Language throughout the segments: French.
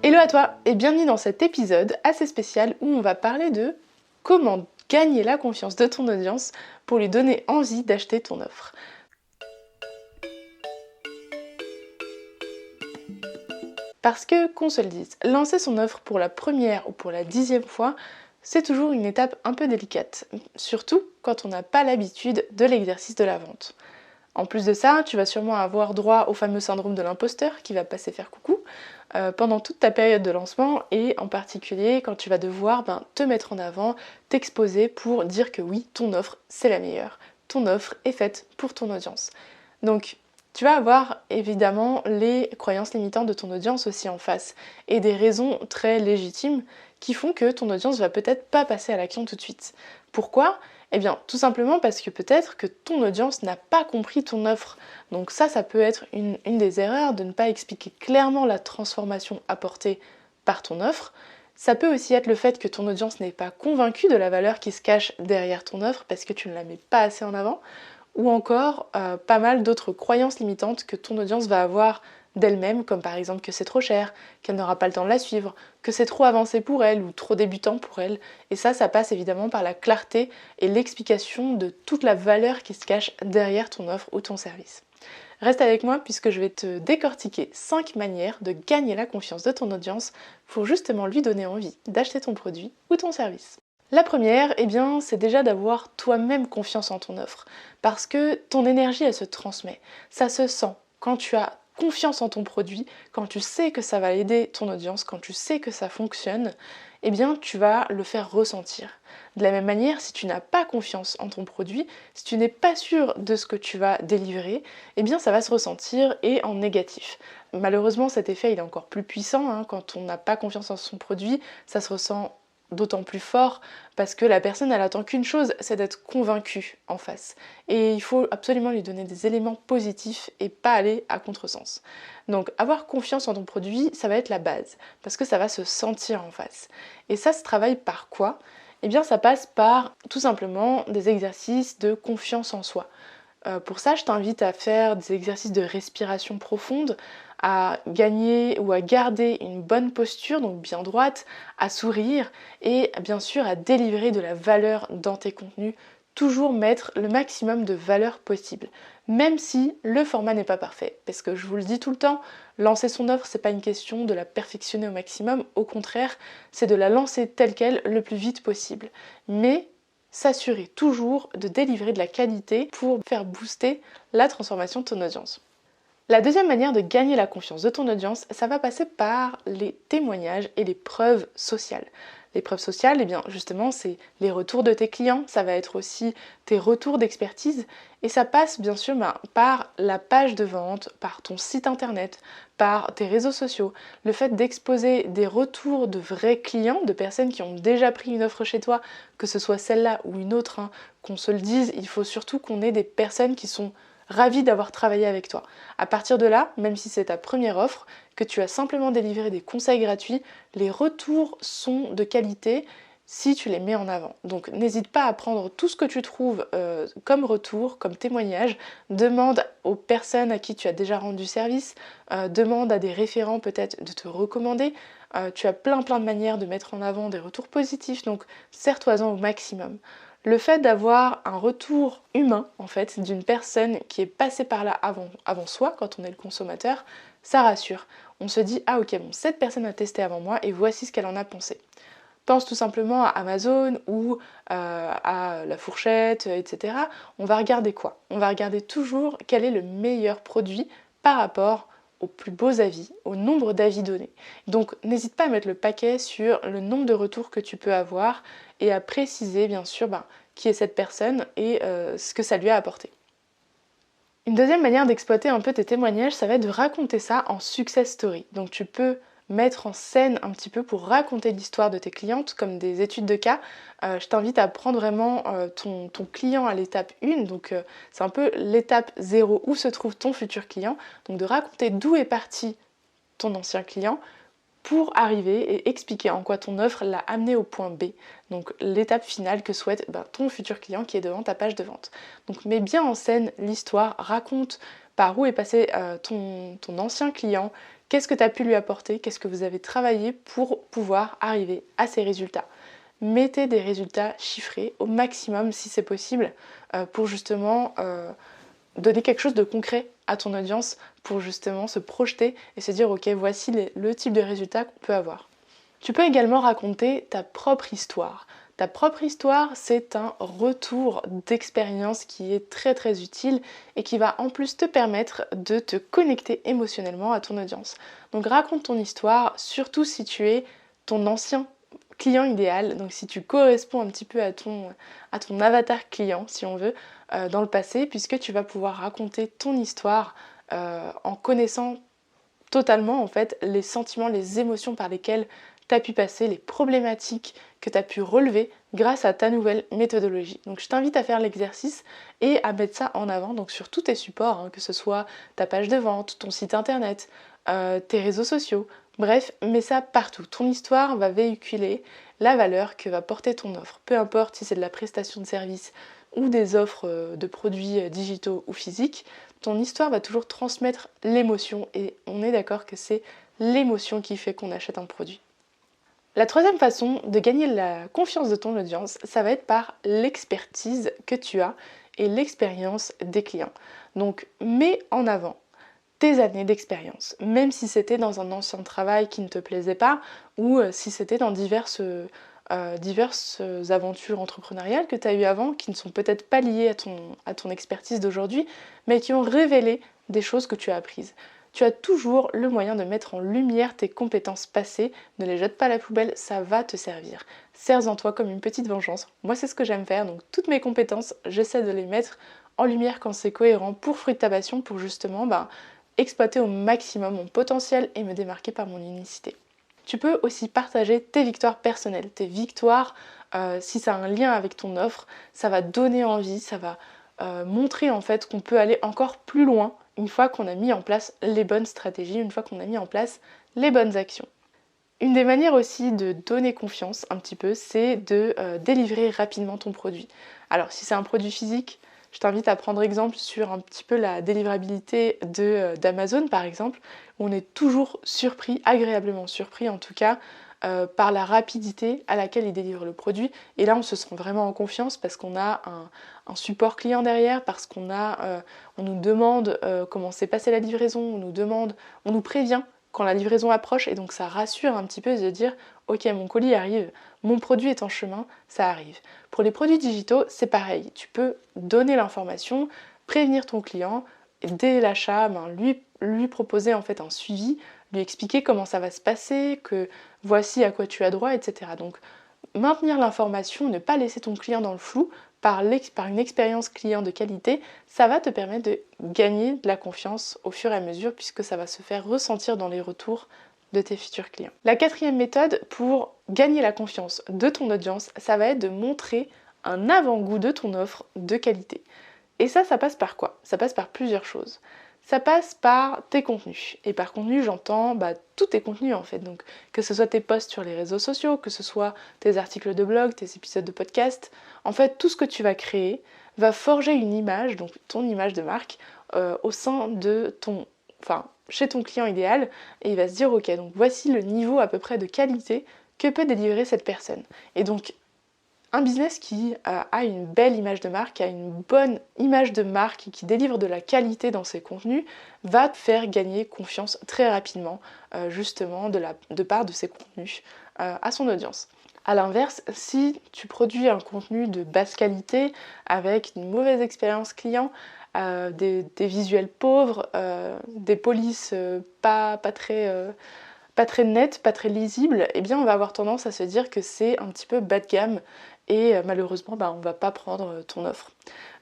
Hello à toi et bienvenue dans cet épisode assez spécial où on va parler de comment gagner la confiance de ton audience pour lui donner envie d'acheter ton offre. Parce que, qu'on se le dise, lancer son offre pour la première ou pour la 10e fois, c'est toujours une étape un peu délicate, surtout quand on n'a pas l'habitude de l'exercice de la vente. En plus de ça, tu vas sûrement avoir droit au fameux syndrome de l'imposteur qui va passer faire coucou pendant toute ta période de lancement et en particulier quand tu vas devoir te mettre en avant, t'exposer pour dire que oui, ton offre c'est la meilleure. Ton offre est faite pour ton audience. Donc tu vas avoir évidemment les croyances limitantes de ton audience aussi en face et des raisons très légitimes qui font que ton audience va peut-être pas passer à l'action tout de suite. Pourquoi ? Eh bien, tout simplement parce que peut-être que ton audience n'a pas compris ton offre. Donc ça peut être une des erreurs de ne pas expliquer clairement la transformation apportée par ton offre. Ça peut aussi être le fait que ton audience n'est pas convaincue de la valeur qui se cache derrière ton offre parce que tu ne la mets pas assez en avant. Ou encore pas mal d'autres croyances limitantes que ton audience va avoir d'elle-même, comme par exemple que c'est trop cher, qu'elle n'aura pas le temps de la suivre, que c'est trop avancé pour elle ou trop débutant pour elle. Et ça passe évidemment par la clarté et l'explication de toute la valeur qui se cache derrière ton offre ou ton service. Reste avec moi puisque je vais te décortiquer 5 manières de gagner la confiance de ton audience pour justement lui donner envie d'acheter ton produit ou ton service. La première, c'est déjà d'avoir toi-même confiance en ton offre parce que ton énergie, elle se transmet. Ça se sent quand tu as confiance en ton produit, quand tu sais que ça va aider ton audience, quand tu sais que ça fonctionne, tu vas le faire ressentir. De la même manière, si tu n'as pas confiance en ton produit, si tu n'es pas sûr de ce que tu vas délivrer, ça va se ressentir et en négatif. Malheureusement, cet effet il est encore plus puissant quand on n'a pas confiance en son produit, ça se ressent d'autant plus fort parce que la personne elle attend qu'une chose, c'est d'être convaincue en face. Et il faut absolument lui donner des éléments positifs et pas aller à contresens. Donc avoir confiance en ton produit, ça va être la base parce que ça va se sentir en face. Et ça se travaille par quoi ? Ça passe par tout simplement des exercices de confiance en soi. Pour ça, je t'invite à faire des exercices de respiration profonde, à gagner ou à garder une bonne posture, donc bien droite, à sourire et bien sûr à délivrer de la valeur dans tes contenus. Toujours mettre le maximum de valeur possible, même si le format n'est pas parfait. Parce que je vous le dis tout le temps, lancer son offre, c'est pas une question de la perfectionner au maximum, au contraire, c'est de la lancer telle qu'elle le plus vite possible. Mais s'assurer toujours de délivrer de la qualité pour faire booster la transformation de ton audience. La deuxième manière de gagner la confiance de ton audience, ça va passer par les témoignages et les preuves sociales. Les preuves sociales, justement, c'est les retours de tes clients, ça va être aussi tes retours d'expertise et ça passe bien sûr par la page de vente, par ton site internet, par tes réseaux sociaux. Le fait d'exposer des retours de vrais clients, de personnes qui ont déjà pris une offre chez toi, que ce soit celle-là ou une autre, qu'on se le dise, il faut surtout qu'on ait des personnes qui sont ravies d'avoir travaillé avec toi. À partir de là, même si c'est ta première offre, que tu as simplement délivré des conseils gratuits, les retours sont de qualité si tu les mets en avant. Donc n'hésite pas à prendre tout ce que tu trouves comme retour, comme témoignage, demande aux personnes à qui tu as déjà rendu service, demande à des référents peut-être de te recommander. Tu as plein de manières de mettre en avant des retours positifs, donc sers-toi-en au maximum. Le fait d'avoir un retour humain, en fait, d'une personne qui est passée par là avant soi, quand on est le consommateur, ça rassure. On se dit, ah ok, bon, cette personne a testé avant moi et voici ce qu'elle en a pensé. Pense tout simplement à Amazon ou à La Fourchette, etc. On va regarder quoi ? On va regarder toujours quel est le meilleur produit par rapport aux plus beaux avis, au nombre d'avis donnés. Donc n'hésite pas à mettre le paquet sur le nombre de retours que tu peux avoir et à préciser bien sûr qui est cette personne et ce que ça lui a apporté. Une deuxième manière d'exploiter un peu tes témoignages, ça va être de raconter ça en success story. Donc tu peux mettre en scène un petit peu pour raconter l'histoire de tes clientes comme des études de cas. Je t'invite à prendre vraiment ton client à l'étape 1, donc c'est un peu l'étape 0 où se trouve ton futur client, donc de raconter d'où est parti ton ancien client pour arriver et expliquer en quoi ton offre l'a amené au point B, donc l'étape finale que souhaite ton futur client qui est devant ta page de vente. Donc mets bien en scène l'histoire, raconte par où est passé ton ancien client, Qu'est-ce que tu as pu lui apporter? Qu'est-ce que vous avez travaillé pour pouvoir arriver à ces résultats? Mettez des résultats chiffrés au maximum si c'est possible pour justement donner quelque chose de concret à ton audience pour justement se projeter et se dire ok, voici le type de résultats qu'on peut avoir. Tu peux également raconter ta propre histoire. Ta propre histoire, c'est un retour d'expérience qui est très très utile et qui va en plus te permettre de te connecter émotionnellement à ton audience. Donc raconte ton histoire, surtout si tu es ton ancien client idéal, donc si tu corresponds un petit peu à ton avatar client, si on veut, dans le passé, puisque tu vas pouvoir raconter ton histoire en connaissant totalement en fait les sentiments, les émotions par lesquelles tu as pu passer, les problématiques que tu as pu relever grâce à ta nouvelle méthodologie. Donc je t'invite à faire l'exercice et à mettre ça en avant donc sur tous tes supports, hein, que ce soit ta page de vente, ton site internet, tes réseaux sociaux, bref, mets ça partout. Ton histoire va véhiculer la valeur que va porter ton offre, peu importe si c'est de la prestation de service ou des offres de produits digitaux ou physiques, ton histoire va toujours transmettre l'émotion et on est d'accord que c'est l'émotion qui fait qu'on achète un produit. La troisième façon de gagner la confiance de ton audience, ça va être par l'expertise que tu as et l'expérience des clients. Donc mets en avant tes années d'expérience, même si c'était dans un ancien travail qui ne te plaisait pas ou si c'était dans diverses aventures entrepreneuriales que tu as eues avant qui ne sont peut-être pas liées à ton expertise d'aujourd'hui, mais qui ont révélé des choses que tu as apprises. Tu as toujours le moyen de mettre en lumière tes compétences passées, ne les jette pas à la poubelle, ça va te servir. Sers-en toi comme une petite vengeance. Moi c'est ce que j'aime faire, donc toutes mes compétences, j'essaie de les mettre en lumière quand c'est cohérent pour Fruit de ta passion, pour justement exploiter au maximum mon potentiel et me démarquer par mon unicité. Tu peux aussi partager tes victoires personnelles, tes victoires, si ça a un lien avec ton offre, ça va donner envie, ça va montrer en fait qu'on peut aller encore plus loin une fois qu'on a mis en place les bonnes stratégies, une fois qu'on a mis en place les bonnes actions. Une des manières aussi de donner confiance un petit peu, c'est de délivrer rapidement ton produit. Alors si c'est un produit physique, je t'invite à prendre exemple sur un petit peu la délivrabilité d'Amazon par exemple, où on est toujours surpris, agréablement surpris en tout cas, par la rapidité à laquelle ils délivrent le produit. Et là on se sent vraiment en confiance parce qu'on a un support client derrière, parce qu'on nous demande comment s'est passée la livraison, on nous prévient quand la livraison approche et donc ça rassure un petit peu de dire ok mon colis arrive, mon produit est en chemin, ça arrive. Pour les produits digitaux c'est pareil, tu peux donner l'information, prévenir ton client, et dès l'achat lui proposer en fait un suivi, lui expliquer comment ça va se passer, que voici à quoi tu as droit, etc. Donc maintenir l'information, ne pas laisser ton client dans le flou par une expérience client de qualité, ça va te permettre de gagner de la confiance au fur et à mesure puisque ça va se faire ressentir dans les retours de tes futurs clients. La quatrième méthode pour gagner la confiance de ton audience, ça va être de montrer un avant-goût de ton offre de qualité. Et ça passe par quoi? Ça passe par plusieurs choses. Ça passe par tes contenus. Et par contenu, j'entends tous tes contenus en fait. Donc que ce soit tes posts sur les réseaux sociaux, que ce soit tes articles de blog, tes épisodes de podcast, en fait tout ce que tu vas créer va forger une image, donc ton image de marque, au sein de chez ton client idéal, et il va se dire ok, donc voici le niveau à peu près de qualité que peut délivrer cette personne. Et donc un business qui a une belle image de marque, qui a une bonne image de marque et qui délivre de la qualité dans ses contenus, va te faire gagner confiance très rapidement, justement de part de ses contenus à son audience. A l'inverse, si tu produis un contenu de basse qualité avec une mauvaise expérience client, des visuels pauvres, des polices pas très nettes, pas très lisibles, eh bien on va avoir tendance à se dire que c'est un petit peu bas de gamme et malheureusement on ne va pas prendre ton offre.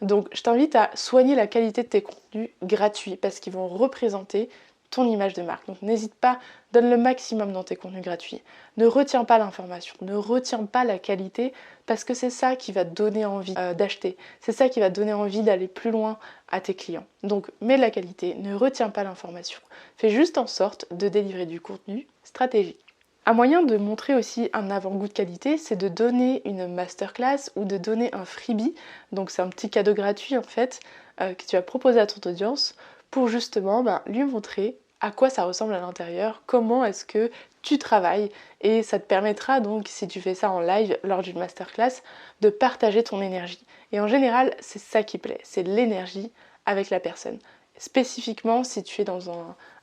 Donc je t'invite à soigner la qualité de tes contenus gratuits parce qu'ils vont représenter ton image de marque. Donc n'hésite pas, donne le maximum dans tes contenus gratuits. Ne retiens pas l'information, ne retiens pas la qualité parce que c'est ça qui va te donner envie d'acheter. C'est ça qui va te donner envie d'aller plus loin à tes clients. Donc mets de la qualité, ne retiens pas l'information. Fais juste en sorte de délivrer du contenu stratégique. Un moyen de montrer aussi un avant-goût de qualité, c'est de donner une masterclass ou de donner un freebie. Donc c'est un petit cadeau gratuit en fait que tu vas proposer à ton audience pour justement lui montrer à quoi ça ressemble à l'intérieur, comment est-ce que tu travailles, et ça te permettra donc, si tu fais ça en live lors d'une masterclass, de partager ton énergie. Et en général, c'est ça qui plaît, c'est l'énergie avec la personne. Spécifiquement, si tu es dans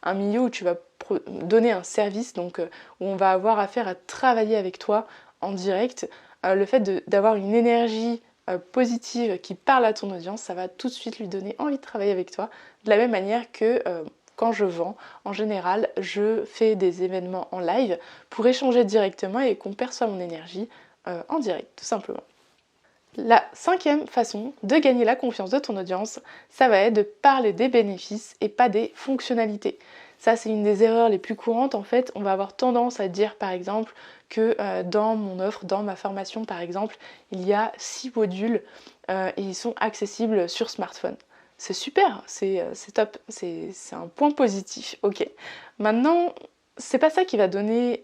un milieu où tu vas donner un service, donc où on va avoir affaire à travailler avec toi en direct, le fait d'avoir une énergie positive qui parle à ton audience, ça va tout de suite lui donner envie de travailler avec toi, de la même manière que quand je vends, en général, je fais des événements en live pour échanger directement et qu'on perçoit mon énergie en direct, tout simplement. La 5e façon de gagner la confiance de ton audience, ça va être de parler des bénéfices et pas des fonctionnalités. Ça, c'est une des erreurs les plus courantes. En fait, on va avoir tendance à dire, par exemple, que dans mon offre, dans ma formation, par exemple, il y a 6 modules et ils sont accessibles sur smartphone. C'est super, c'est top, c'est un point positif, ok. Maintenant, c'est pas ça qui va donner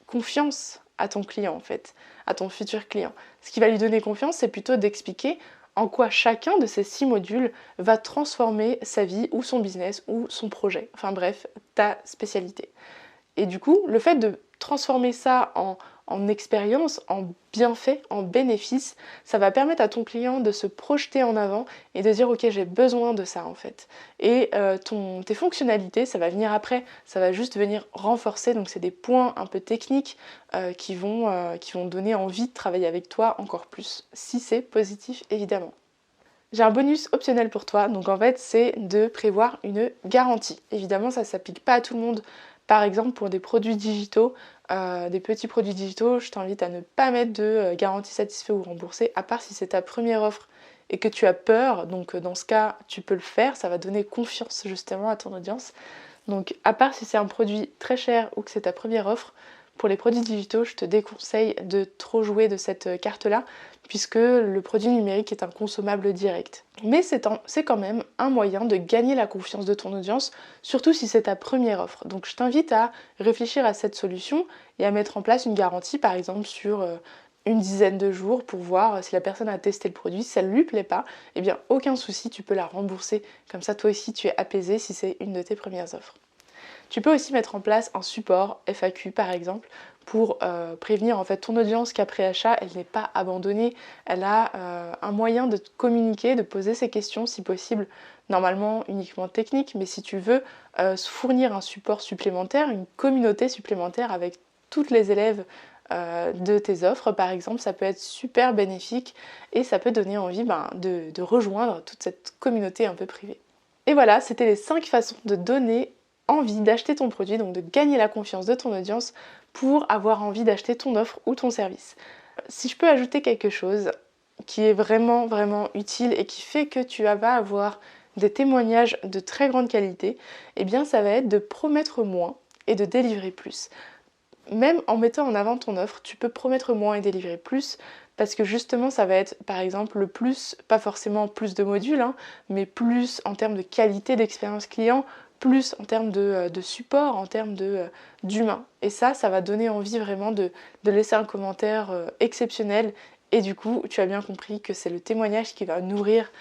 confiance à ton client en fait, à ton futur client. Ce qui va lui donner confiance, c'est plutôt d'expliquer en quoi chacun de ces 6 modules va transformer sa vie ou son business ou son projet. Enfin bref, ta spécialité. Et du coup, le fait de transformer ça en expérience, en bienfait, en bénéfice, ça va permettre à ton client de se projeter en avant et de dire ok, j'ai besoin de ça en fait. Et tes fonctionnalités, ça va venir après, ça va juste venir renforcer, donc c'est des points un peu techniques qui vont donner envie de travailler avec toi encore plus, si c'est positif évidemment. J'ai un bonus optionnel pour toi, donc en fait c'est de prévoir une garantie. Évidemment ça ne s'applique pas à tout le monde. Par exemple pour des produits digitaux, des petits produits digitaux, je t'invite à ne pas mettre de garantie satisfait ou remboursée, à part si c'est ta première offre et que tu as peur, donc dans ce cas tu peux le faire, ça va donner confiance justement à ton audience. Donc à part si c'est un produit très cher ou que c'est ta première offre, pour les produits digitaux, je te déconseille de trop jouer de cette carte-là, puisque le produit numérique est un consommable direct. Mais c'est quand même un moyen de gagner la confiance de ton audience, surtout si c'est ta première offre. Donc je t'invite à réfléchir à cette solution et à mettre en place une garantie, par exemple sur une dizaine de jours pour voir si la personne a testé le produit, si ça ne lui plaît pas, eh bien aucun souci, tu peux la rembourser. Comme ça, toi aussi, tu es apaisé si c'est une de tes premières offres. Tu peux aussi mettre en place un support FAQ par exemple pour prévenir en fait ton audience qu'après achat elle n'est pas abandonnée, elle a un moyen de communiquer, de poser ses questions si possible, normalement uniquement technique, mais si tu veux fournir un support supplémentaire, une communauté supplémentaire avec toutes les élèves de tes offres par exemple, ça peut être super bénéfique et ça peut donner envie de rejoindre toute cette communauté un peu privée. Et voilà, c'était les 5 façons de donner envie d'acheter ton produit, donc de gagner la confiance de ton audience pour avoir envie d'acheter ton offre ou ton service. Si je peux ajouter quelque chose qui est vraiment utile et qui fait que tu vas avoir des témoignages de très grande qualité, eh bien ça va être de promettre moins et de délivrer plus. Même en mettant en avant ton offre, tu peux promettre moins et délivrer plus parce que justement ça va être par exemple le plus, pas forcément plus de modules, mais plus en termes de qualité d'expérience client, plus en termes de support, en termes d'humain. Et ça va donner envie vraiment de laisser un commentaire exceptionnel. Et du coup, tu as bien compris que c'est le témoignage qui va nourrir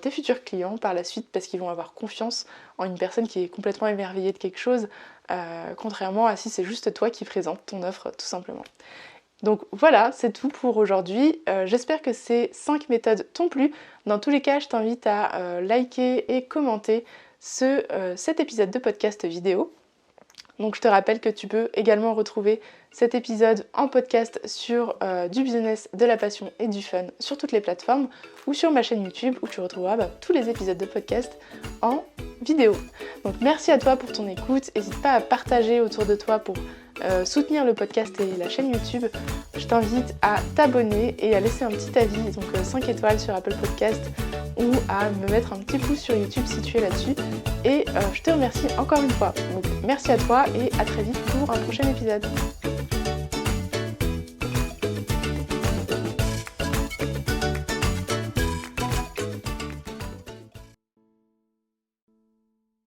tes futurs clients par la suite parce qu'ils vont avoir confiance en une personne qui est complètement émerveillée de quelque chose, contrairement à si c'est juste toi qui présente ton offre tout simplement. Donc voilà, c'est tout pour aujourd'hui. J'espère que ces 5 méthodes t'ont plu. Dans tous les cas, je t'invite à liker et commenter cet épisode de podcast vidéo. Donc je te rappelle que tu peux également retrouver cet épisode en podcast sur du business, de la passion et du fun sur toutes les plateformes ou sur ma chaîne YouTube où tu retrouveras tous les épisodes de podcast en vidéo. Donc merci à toi pour ton écoute. N'hésite pas à partager autour de toi pour soutenir le podcast et la chaîne YouTube. Je t'invite à t'abonner et à laisser un petit avis, donc 5 étoiles sur Apple Podcast ou à me mettre un petit pouce sur YouTube si tu es là-dessus. Et je te remercie encore une fois. Donc merci à toi et à très vite pour un prochain épisode.